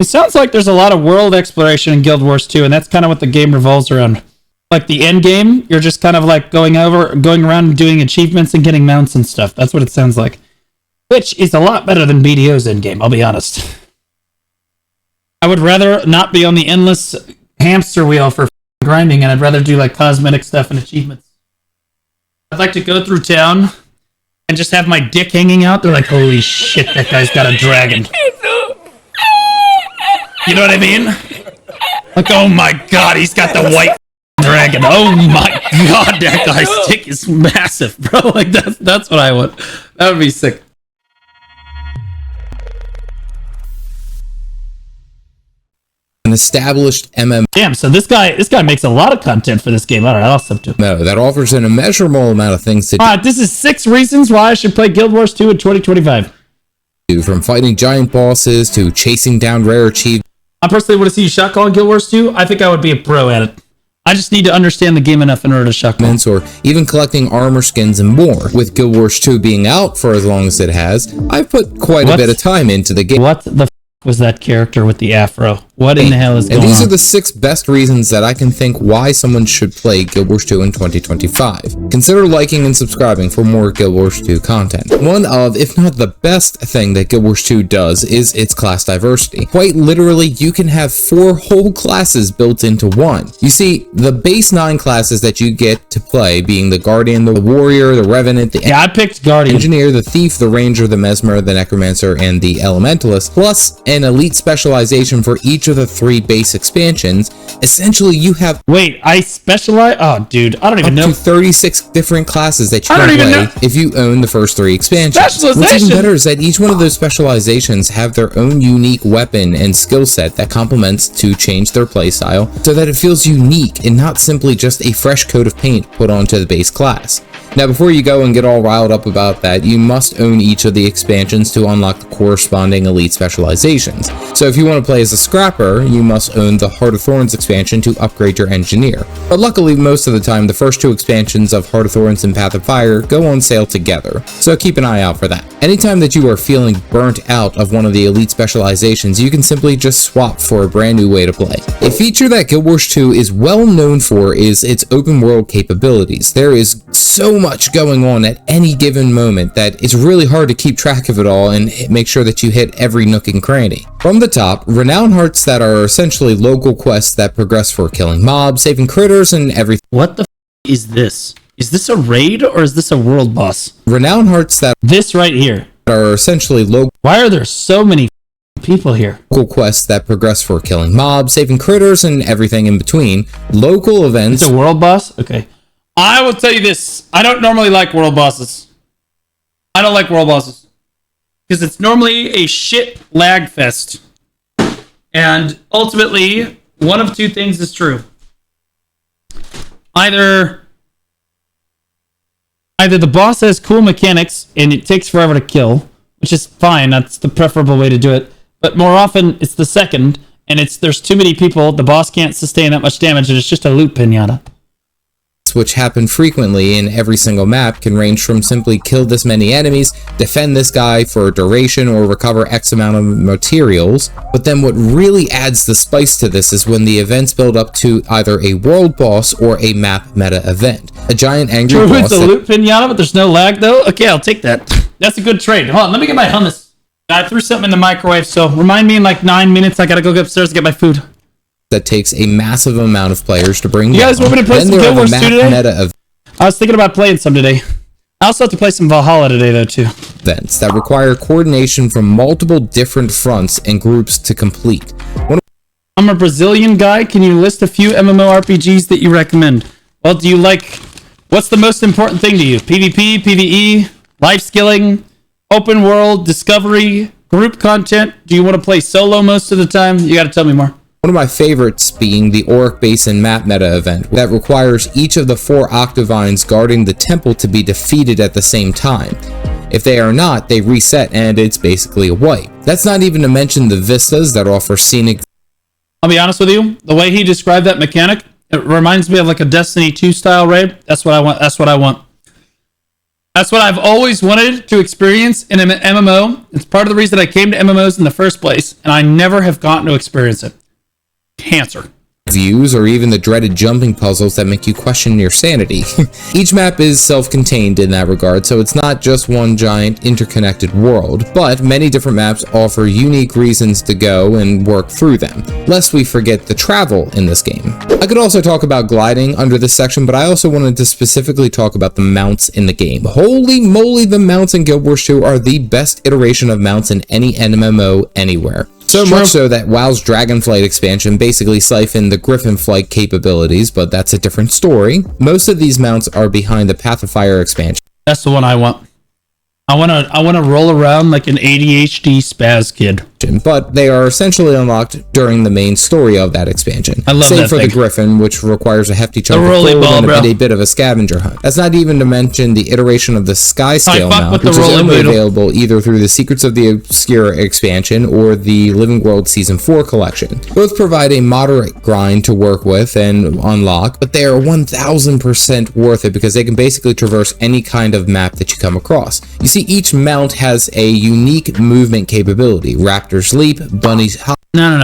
sounds like there's a lot of world exploration in Guild Wars 2, and that's kind of what the game revolves around. Like the end game, you're just kind of like going around and doing achievements and getting mounts and stuff. That's what it sounds like. Which is a lot better than BDO's end game, I'll be honest. I would rather not be on the endless hamster wheel for grinding, and I'd rather do like cosmetic stuff and achievements. I'd like to go through town and just have my dick hanging out. They're like, holy shit, that guy's got a dragon. You know what I mean? Like, oh my god, he's got the white dragon. Oh my god, that guy's dick is massive, bro. Like, that's what I want. That would be sick. An established MMO. Damn, so this guy makes a lot of content for this game. I don't know, I'll sub to him. No, that offers an immeasurable amount of things to do. This is 6 reasons why I should play Guild Wars 2 in 2025. From fighting giant bosses to chasing down rare achievements. I personally want to see you shotcall in Guild Wars 2. I think I would be a pro at it. I just need to understand the game enough in order to shotcall. Or even collecting armor skins and more. With Guild Wars 2 being out for as long as it has, I've put quite a bit of time into the game. What the was that character with the afro? What in the hell is going on? And these are the 6 best reasons that I can think why someone should play Guild Wars 2 in 2025. Consider liking and subscribing for more Guild Wars 2 content. One of, if not the best thing that Guild Wars 2 does is its class diversity. Quite literally, you can have 4 whole classes built into one. You see, the base 9 classes that you get to play being the Guardian, the Warrior, the Revenant, the I picked Guardian. Engineer, the Thief, the Ranger, the Mesmer, the Necromancer, and the Elementalist, plus an elite specialization for each of the 3 base expansions. Essentially, you have I specialize? Oh, dude, I don't even know. Up to 36 different classes that you can play if you own the first 3 expansions. What's even better is that each one of those specializations have their own unique weapon and skill set that complements to change their playstyle so that it feels unique and not simply just a fresh coat of paint put onto the base class. Now, before you go and get all riled up about that, you must own each of the expansions to unlock the corresponding elite specializations. So if you want to play as a Scrapper, you must own the Heart of Thorns expansion to upgrade your Engineer. But luckily, most of the time, the first 2 expansions of Heart of Thorns and Path of Fire go on sale together, so keep an eye out for that. Anytime that you are feeling burnt out of one of the elite specializations, you can simply just swap for a brand new way to play. A feature that Guild Wars 2 is well known for is its open world capabilities. There is so much going on at any given moment that it's really hard to keep track of it all and make sure that you hit every nook and cranny. From the top, renown hearts that are essentially local quests that progress for killing mobs, saving critters, and everything. What the is this? Is this a raid or is this a world boss? Renown hearts that this right here are essentially local. Why are there so many people here? Local quests that progress for killing mobs, saving critters, and everything in between. Local events. It's a world boss? Okay. I will tell you this. I don't normally like world bosses. I don't like world bosses. Because it's normally a shit lag fest. And ultimately, one of 2 things is true. Either the boss has cool mechanics and it takes forever to kill, which is fine. That's the preferable way to do it. But more often, it's the second, and there's too many people. The boss can't sustain that much damage, and it's just a loot pinata. Which happen frequently in every single map, can range from simply kill this many enemies, defend this guy for a duration, or recover X amount of materials. But then what really adds the spice to this is when the events build up to either a world boss or a map meta event. A giant angry boss. It's a loot pinata, but there's no lag though? Okay, I'll take that. That's a good trade. Hold on, let me get my hummus. I threw something in the microwave, so remind me in like 9 minutes. I gotta go upstairs to get my food. That takes a massive amount of players to bring. You guys want me to play some Guild Wars 2 today? I was thinking about playing some today. I also have to play some Valhalla today, though, too. Events that require coordination from multiple different fronts and groups to complete. I'm a Brazilian guy. Can you list a few MMORPGs that you recommend? Well, do you like... What's the most important thing to you? PvP, PvE, life skilling, open world, discovery, group content? Do you want to play solo most of the time? You got to tell me more. One of my favorites being the Auric Basin map meta event that requires each of the 4 Octavines guarding the temple to be defeated at the same time. If they are not, they reset and it's basically a wipe. That's not even to mention the vistas that offer scenic. I'll be honest with you, the way he described that mechanic, it reminds me of like a Destiny 2 style raid. That's what I want. That's what I've always wanted to experience in an MMO. It's part of the reason I came to MMOs in the first place, and I never have gotten to experience it. Cancer. Views, or even the dreaded jumping puzzles that make you question your sanity. Each map is self-contained in that regard, so it's not just one giant interconnected world, but many different maps offer unique reasons to go and work through them, lest we forget the travel in this game. I could also talk about gliding under this section, but I also wanted to specifically talk about the mounts in the game. Holy moly, the mounts in Guild Wars 2 are the best iteration of mounts in any MMO anywhere. So much so that WoW's Dragonflight expansion basically siphoned the Griffin Flight capabilities, but that's a different story. Most of these mounts are behind the Path of Fire expansion. That's the one I want. I want to roll around like an ADHD spaz kid. But they are essentially unlocked during the main story of that expansion. I love Same that for thing. the Griffin, which requires a hefty chunk of food and a bit of a scavenger hunt. That's not even to mention the iteration of the Sky Scale mount, which is only available either through the Secrets of the Obscure expansion or the Living World Season 4 collection. Both provide a moderate grind to work with and unlock, but they are 1000% worth it because they can basically traverse any kind of map that you come across. You see, each mount has a unique movement capability. Raptor's Leap, Bunny's Hop. No.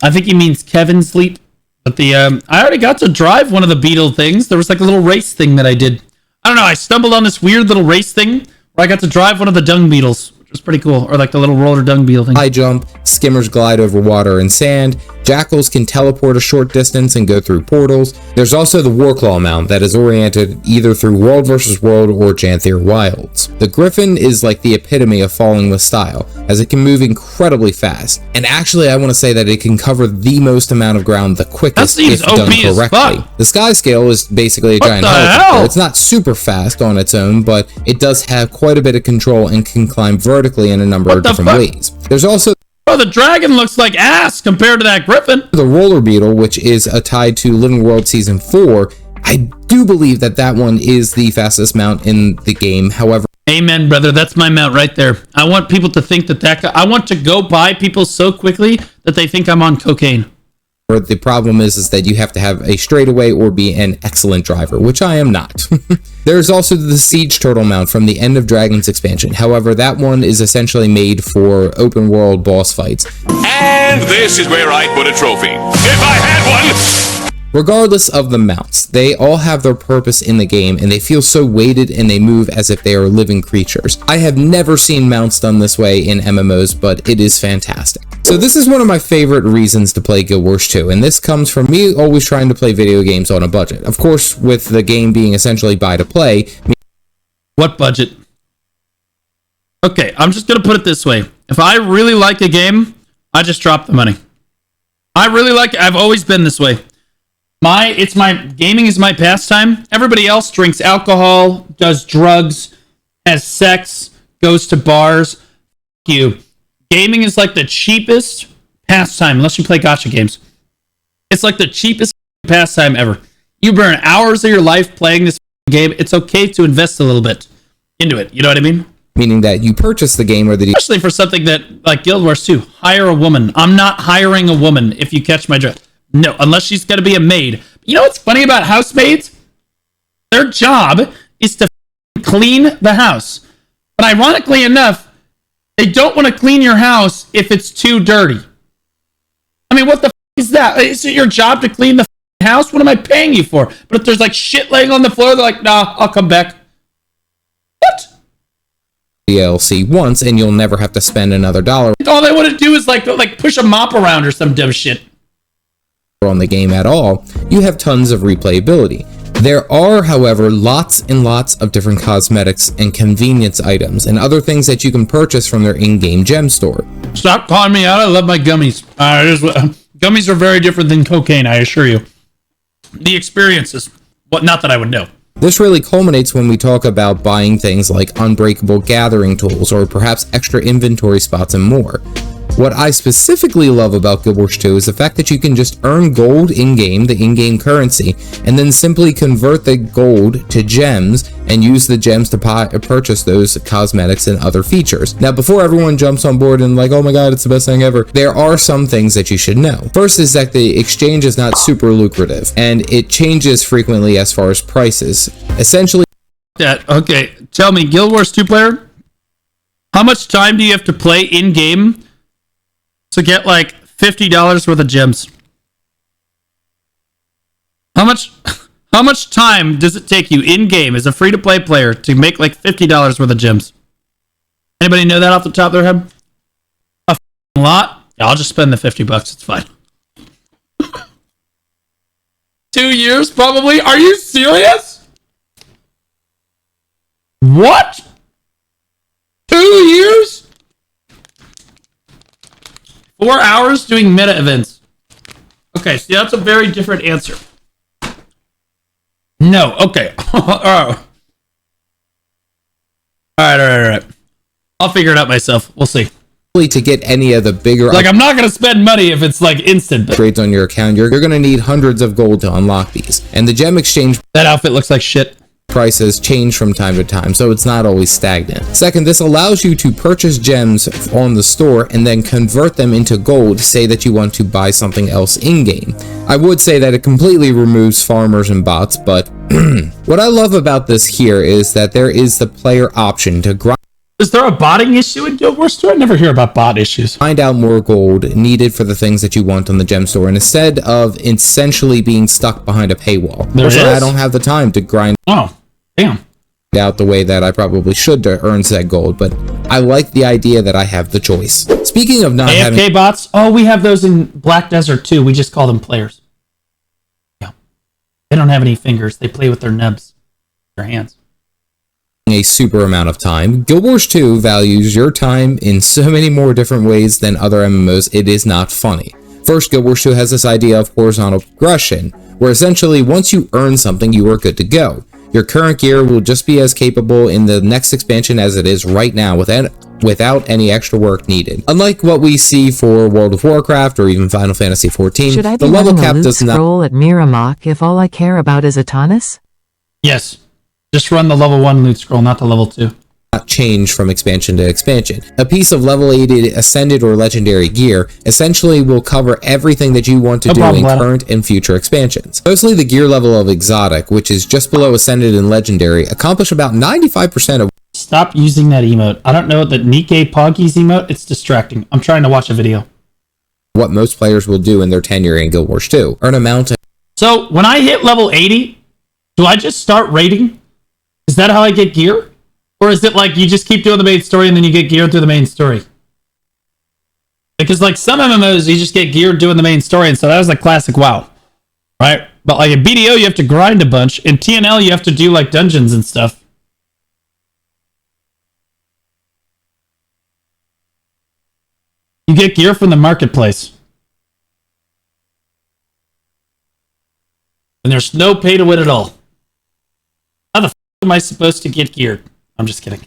I think he means Kevin's Leap. But I already got to drive one of the beetle things. There was like a little race thing that I did. I don't know. I stumbled on this weird little race thing where I got to drive one of the dung beetles, which was pretty cool. Or like the little roller dung beetle thing. High jump, skimmers glide over water and sand. Jackals can teleport a short distance and go through portals. There's also the Warclaw mount that is oriented either through World vs. World or Janthier Wilds. The Griffin is like the epitome of falling with style, as it can move incredibly fast. And actually, I want to say that it can cover the most amount of ground the quickest if done correctly. The Sky Scale is basically a giant helicopter. It's not super fast on its own, but it does have quite a bit of control and can climb vertically in a number of different ways. There's also the dragon looks like ass compared to that Griffin. The roller beetle, which is tied to Living World Season 4, I do believe that that one is the fastest mount in the game. However, amen, brother. That's my mount right there. I want people to think that I want to go by people so quickly that they think I'm on cocaine. The problem is that you have to have a straightaway or be an excellent driver, which I am not. There's also the Siege Turtle mount from the End of Dragons expansion. However, that one is essentially made for open world boss fights. And this is where I put a trophy. If I had one! Regardless of the mounts, they all have their purpose in the game, and they feel so weighted and they move as if they are living creatures. I have never seen mounts done this way in MMOs, but it is fantastic. So this is one of my favorite reasons to play Guild Wars 2, and this comes from me always trying to play video games on a budget. Of course, with the game being essentially buy to play. What budget? Okay, I'm just gonna put it this way. If I really like a game, I just drop the money. I've always been this way. Gaming is my pastime. Everybody else drinks alcohol, does drugs, has sex, goes to bars. F you. Gaming is like the cheapest pastime, unless you play gacha games. It's like the cheapest pastime ever. You burn hours of your life playing this game. It's okay to invest a little bit into it. You know what I mean? Meaning that you purchase the game or the... Especially for something that, like Guild Wars 2, hire a woman. I'm not hiring a woman, if you catch my drift. No, unless she's going to be a maid. You know what's funny about housemaids? Their job is to clean the house. But ironically enough, they don't want to clean your house if it's too dirty. I mean, what the is that? Is it your job to clean the house? What am I paying you for? But if there's like shit laying on the floor, they're like, nah, I'll come back. What? DLC once, and you'll never have to spend another dollar. All they want to do is like push a mop around or some dumb shit. On the game at all, you have tons of replayability. There are, however, lots and lots of different cosmetics and convenience items and other things that you can purchase from their in-game gem store. Stop calling me out. I love my gummies. Gummies are very different than cocaine, I assure you. The experiences. Not that I would know. This really culminates when we talk about buying things like unbreakable gathering tools or perhaps extra inventory spots and more. What I specifically love about Guild Wars 2 is the fact that you can just earn gold in-game, the in-game currency, and then simply convert the gold to gems and use the gems to purchase those cosmetics and other features. Now, before everyone jumps on board and like, oh my god, it's the best thing ever, there are some things that you should know. First is that the exchange is not super lucrative, and it changes frequently as far as prices. Essentially, that. Okay, tell me, Guild Wars 2 player, how much time do you have to play in-game to get, like, $50 worth of gems? How much time does it take you in-game as a free-to-play player to make, like, $50 worth of gems? Anybody know that off the top of their head? A lot? Yeah, I'll just spend the $50. It's fine. 2 years, probably? Are you serious? What? 2 years? 4 hours doing meta events. Okay, see, that's a very different answer. No, okay. All right. I'll figure it out myself. We'll see. To get any of the bigger... Like, I'm not going to spend money if it's, like, instant. ...upgrades on your account, you're going to need hundreds of gold to unlock these. And the gem exchange... That outfit looks like shit. ...prices change from time to time, so it's not always stagnant. Second, this allows you to purchase gems on the store and then convert them into gold, say that you want to buy something else in-game. I would say that it completely removes farmers and bots, but what I love about this here is that there is the player option to grind. Is there a botting issue in Guild Wars 2? I never hear about bot issues. Find out more gold needed for the things that you want on the gem store, and instead of essentially being stuck behind a paywall. Personally, I don't have the time to grind Damn. out the way that I probably should to earn said gold, but I like the idea that I have the choice. Speaking of not AFK having bots, oh, we have those in Black Desert too. We just call them players. Yeah. They don't have any fingers. They play with their nubs, their hands. A super amount of time, Guild Wars 2 values your time in so many more different ways than other MMOs. It is not funny. First, Guild Wars 2 has this idea of horizontal progression, where essentially once you earn something, you are good to go. Your current gear will just be as capable in the next expansion as it is right now without any extra work needed. Unlike what we see for World of Warcraft or even Final Fantasy XIV, the level cap does not scroll at mmorpg if all I care about is Atanas? Yes. Just run the level 1 loot scroll, not the level 2. Change from expansion to expansion. A piece of level 80 ascended or legendary gear essentially will cover everything that you want to do in current and future expansions. Mostly the gear level of exotic, which is just below ascended and legendary, accomplish about 95% of... Stop using that emote. I don't know the Nikkei Poggies emote. It's distracting. I'm trying to watch a video. ...what most players will do in their tenure in Guild Wars 2. Earn a mount... So, when I hit level 80, do I just start raiding? Is that how I get gear? Or is it like you just keep doing the main story and then you get geared through the main story? Because like some MMOs, you just get geared doing the main story, and so that was like classic WoW, right? But like in BDO, you have to grind a bunch. In TNL, you have to do like dungeons and stuff. You get gear from the marketplace. And there's no pay to win at all. How the f am I supposed to get geared? I'm just kidding.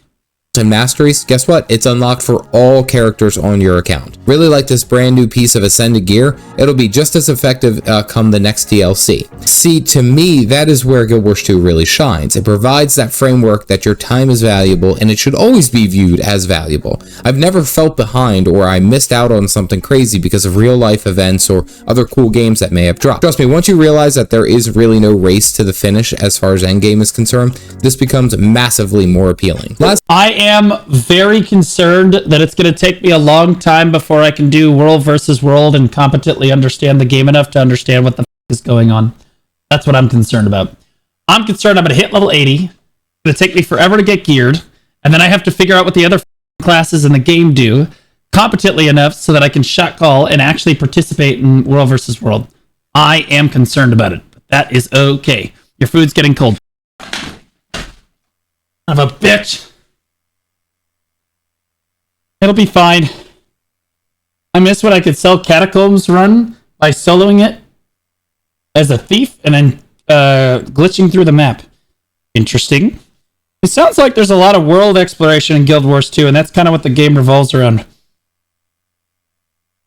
And masteries, guess what? It's unlocked for all characters on your account. Really like this brand new piece of ascended gear. It'll be just as effective come the next DLC. See, to me, that is where Guild Wars 2 really shines. It provides that framework that your time is valuable and it should always be viewed as valuable. I've never felt behind or I missed out on something crazy because of real life events or other cool games that may have dropped. Trust me, once you realize that there is really no race to the finish as far as endgame is concerned, this becomes massively more appealing. I am very concerned that it's going to take me a long time before I can do world versus world and competently understand the game enough to understand what the f is going on. That's what I'm concerned about. I'm concerned I'm going to hit level 80. It's going to take me forever to get geared, and then I have to figure out what the other classes in the game do competently enough so that I can shot call and actually participate in world versus world. I am concerned about it, but that is okay. Your food's getting cold. Son of a bitch. It'll be fine. I miss when I could sell Catacombs Run by soloing it as a thief and then glitching through the map. Interesting. It sounds like there's a lot of world exploration in Guild Wars 2, and that's kind of what the game revolves around.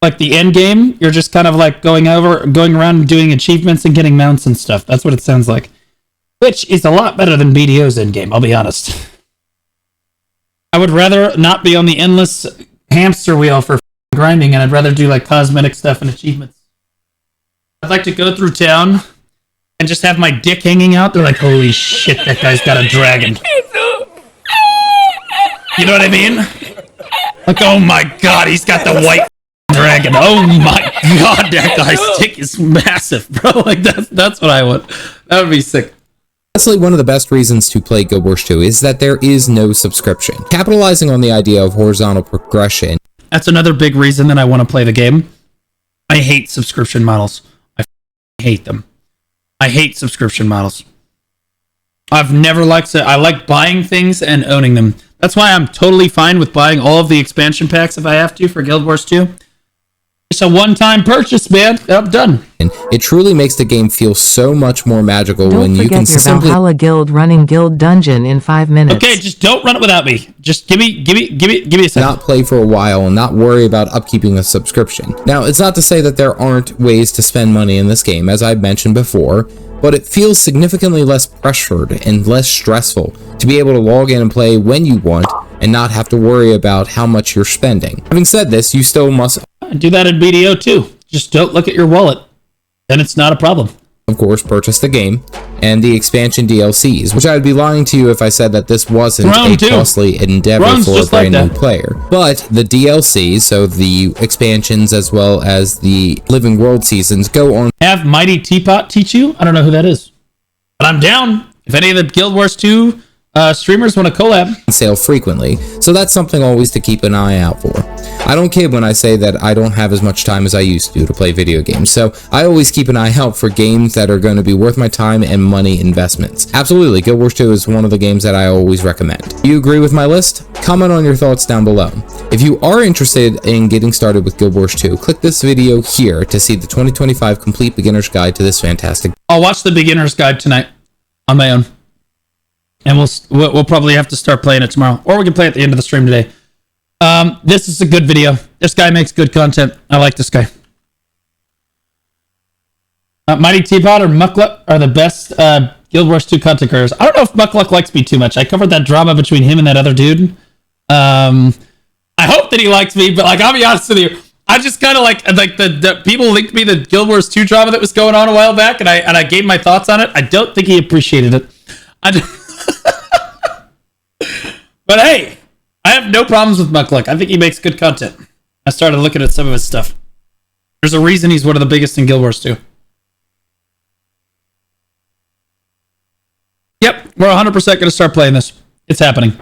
Like the end game, you're just kind of like going around and doing achievements and getting mounts and stuff. That's what it sounds like. Which is a lot better than BDO's end game, I'll be honest. I would rather not be on the endless hamster wheel for grinding, and I'd rather do like cosmetic stuff and achievements. I'd like to go through town and just have my dick hanging out, they're like, holy shit, that guy's got a dragon. You know what I mean? Like, oh my god, he's got the white dragon. Oh my god, that guy's dick is massive, bro. Like, that's what I want. That would be sick. Honestly, one of the best reasons to play Guild Wars 2 is that there is no subscription. Capitalizing on the idea of horizontal progression. That's another big reason that I want to play the game. I hate subscription models. I hate them. I hate subscription models. I've never liked it. I like buying things and owning them. That's why I'm totally fine with buying all of the expansion packs if I have to for Guild Wars 2. It's a one-time purchase, man. I'm done. It truly makes the game feel so much more magical when you can your simply Valhalla guild running guild dungeon in 5 minutes. Okay, just don't run it without me. Just give me a second. not play for a while and not worry about upkeeping a subscription. Now, it's not to say that there aren't ways to spend money in this game, as I've mentioned before, but it feels significantly less pressured and less stressful to be able to log in and play when you want and not have to worry about how much you're spending. Having said this, you still must do that in BDO too. Just don't look at your wallet. Then it's not a problem. Of course, purchase the game and the expansion DLCs, which I would be lying to you if I said that this wasn't a costly endeavor for a brand new player. But the DLCs, so the expansions as well as the Living World seasons, go on. Have Mighty Teapot teach you? I don't know who that is, but I'm down. If any of the Guild Wars 2 streamers want to collab, sale frequently, so that's something always to keep an eye out for. I don't kid when I say that I don't have as much time as I used to play video games, so I always keep an eye out for games that are going to be worth my time and money investments. Absolutely, Guild Wars 2 is one of the games that I always recommend. Do you agree with my list? Comment on your thoughts down below. If you are interested in getting started with Guild Wars 2, click this video here to see the 2025 Complete Beginner's Guide to this fantastic. I'll watch the Beginner's Guide tonight on my own. And we'll probably have to start playing it tomorrow, or we can play it at the end of the stream today. This is a good video. This guy makes good content. I like this guy. Mighty Teapot or Muckluck are the best Guild Wars 2 content creators. I don't know if Muckluck likes me too much. I covered that drama between him and that other dude. I hope that he likes me, but like, I'll be honest with you, I just kind of like the people linked me the Guild Wars 2 drama that was going on a while back, and I gave my thoughts on it. I don't think he appreciated it. But hey, I have no problems with Muckluck. I think he makes good content. I started looking at some of his stuff. There's a reason he's one of the biggest in Guild Wars 2. Yep, we're 100% going to start playing this. It's happening.